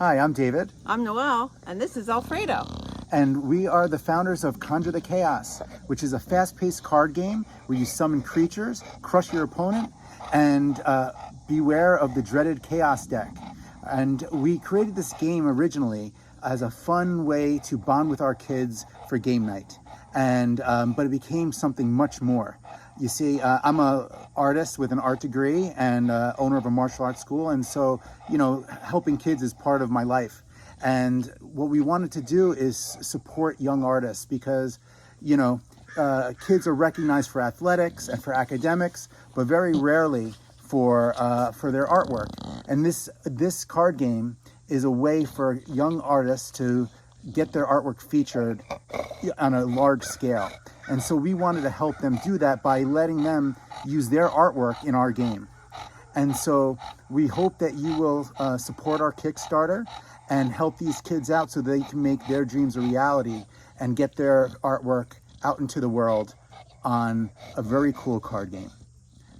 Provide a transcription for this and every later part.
Hi, I'm David. I'm Noelle, and this is Alfredo. And we are the founders of Conjure the Chaos, which is a fast-paced card game where you summon creatures, crush your opponent, and beware of the dreaded Chaos deck. And we created this game originally as a fun way to bond with our kids for game night. And but it became something much more. You see, I'm an artist with an art degree and owner of a martial arts school, and so, helping kids is part of my life. And what we wanted to do is support young artists because, kids are recognized for athletics and for academics, but very rarely for their artwork. And this card game is a way for young artists to get their artwork featured on a large scale. And so we wanted to help them do that by letting them use their artwork in our game. And so we hope that you will support our Kickstarter and help these kids out so they can make their dreams a reality and get their artwork out into the world on a very cool card game.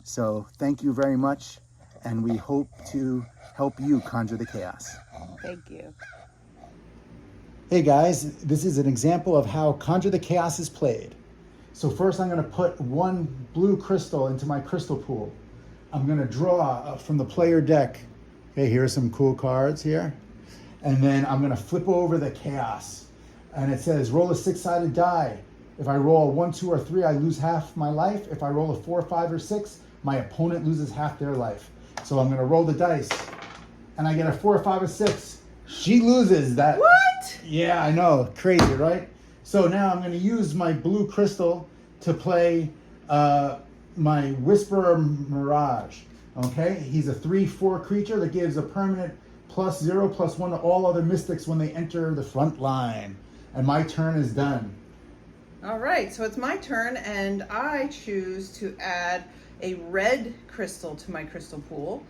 So thank you very much, and we hope to help you conjure the chaos. Thank you. Hey guys, this is an example of how Conjure the Chaos is played. So first I'm going to put one blue crystal into my crystal pool. I'm going to draw from the player deck. Okay, here's some cool cards here. And then I'm going to flip over the chaos. And it says roll a 6-sided die. If I roll a 1, 2, or 3, I lose half my life. If I roll a 4, 5, or 6, my opponent loses half their life. So I'm going to roll the dice. And I get a 4, 5, or 6. She loses that. What? Yeah, I know. Crazy, right? So now I'm going to use my blue crystal to play my Whisperer Mirage. Okay? He's a 3/4 creature that gives a permanent +0/+1 to all other mystics when they enter the front line. And my turn is done. All right, so it's my turn, and I choose to add a red crystal to my crystal pool.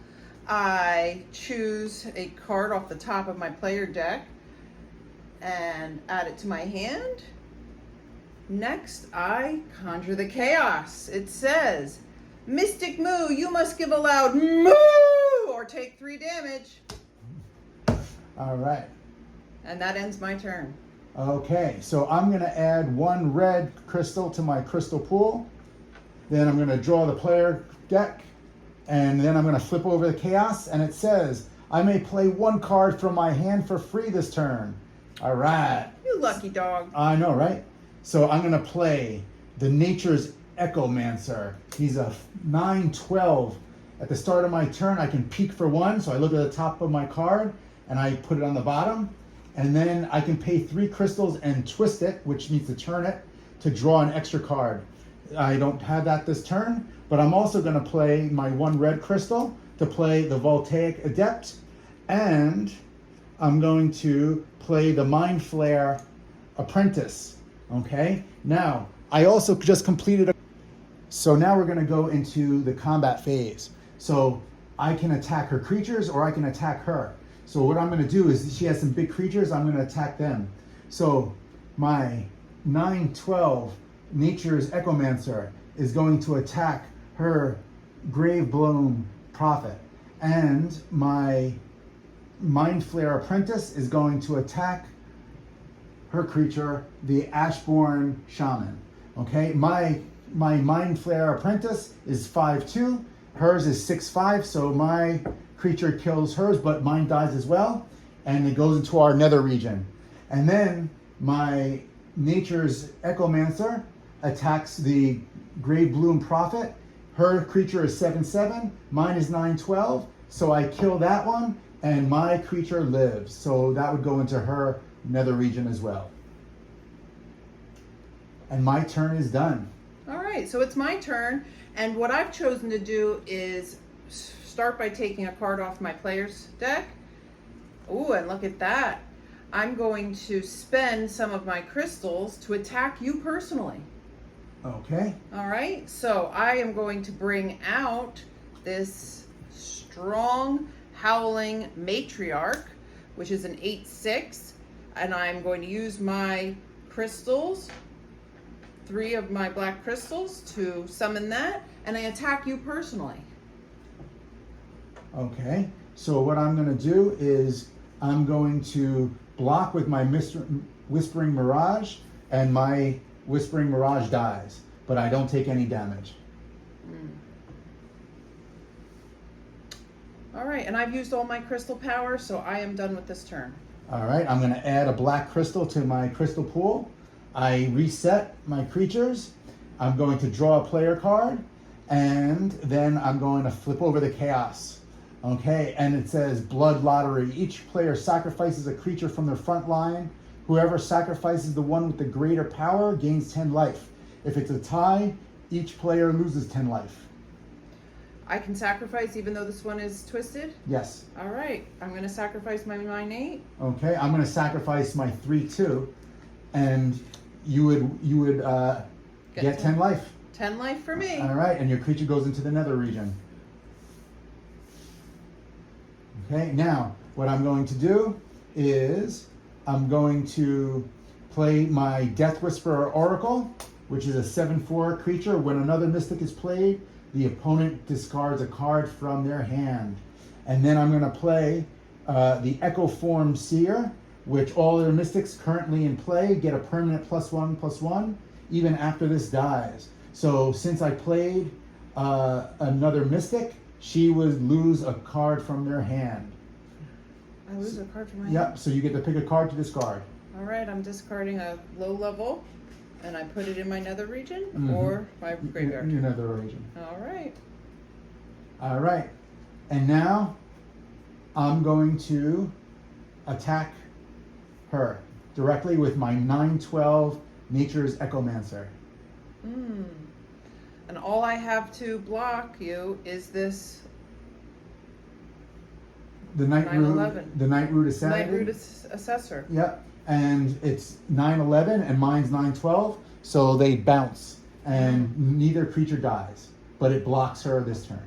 I choose a card off the top of my player deck and add it to my hand. Next, I conjure the chaos. It says, Mystic Moo, you must give a loud moo or take 3 damage. All right. And that ends my turn. Okay, so I'm going to add one red crystal to my crystal pool. Then I'm going to draw the player deck. And then I'm going to flip over the chaos. And it says, I may play 1 card from my hand for free this turn. All right. You lucky dog. I know, right? So I'm going to play the Nature's Echomancer. He's a 9/12. At the start of my turn, I can peek for 1. So I look at the top of my card and I put it on the bottom. And then I can pay 3 crystals and twist it, which means to turn it, to draw an extra card. I don't have that this turn, but I'm also going to play my 1 red crystal to play the Voltaic Adept. And I'm going to play the Mind Flare Apprentice. Okay, now I also just completed so now we're going to go into the combat phase. So I can attack her creatures or I can attack her. So what I'm going to do is she has some big creatures, I'm going to attack them. So my 9/12 Nature's Echomancer is going to attack her Graveblown Prophet. And my Mind Flare Apprentice is going to attack her creature, the Ashborn Shaman. Okay, my Mind Flare Apprentice is 5/2. Hers is 6/5, so my creature kills hers, but mine dies as well, and it goes into our nether region. And then my Nature's Echomancer attacks the Gravebloom Prophet. Her creature is 7/7, mine is 9/12, so I kill that one, and my creature lives. So that would go into her nether region as well. And my turn is done. All right, so it's my turn, and what I've chosen to do is start by taking a card off my player's deck. Ooh, and look at that. I'm going to spend some of my crystals to attack you personally. Okay. All right, so I am going to bring out this strong howling matriarch, which is an 8/6, and I'm going to use my crystals, 3 of my black crystals, to summon that, and I attack you personally. Okay, so what I'm going to do is I'm going to block with my Whispering Mirage, and my Whispering Mirage dies, but I don't take any damage. All right, and I've used all my crystal power, so I am done with this turn. All right, I'm going to add a black crystal to my crystal pool. I reset my creatures. I'm going to draw a player card, and then I'm going to flip over the chaos. Okay, and it says Blood Lottery. Each player sacrifices a creature from their front line. Whoever sacrifices the one with the greater power gains 10 life. If it's a tie, each player loses 10 life. I can sacrifice even though this one is twisted? Yes. All right, I'm going to sacrifice my mine 8. Okay, I'm going to sacrifice my 3/2, and you would get 10 life. 10 life for me. All right, and your creature goes into the nether region. Okay, now what I'm going to do is I'm going to play my Death Whisperer Oracle, which is a 7/4 creature. When another mystic is played, the opponent discards a card from their hand. And then I'm going to play the Echo Form Seer, which all their mystics currently in play get a permanent +1/+1 even after this dies. So since I played another mystic, she would lose a card from their hand. I lose a card from my hand? Yep, so you get to pick a card to discard. All right, I'm discarding a low level, and I put it in my nether region or my In graveyard. your nether region. All right. All right, and now I'm going to attack her directly with my 9/12 Nature's Echomancer. And all I have to block you is this The Night 9/11. Root. The Night Root Ascendant. Night Root Assessor. Yep, and it's 9/11 and mine's 9/12, so they bounce and neither creature dies, but it blocks her this turn.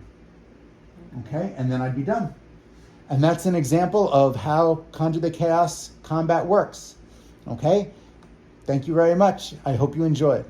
Okay, and then I'd be done. And that's an example of how Conjure the Chaos combat works. Okay, thank you very much. I hope you enjoy it.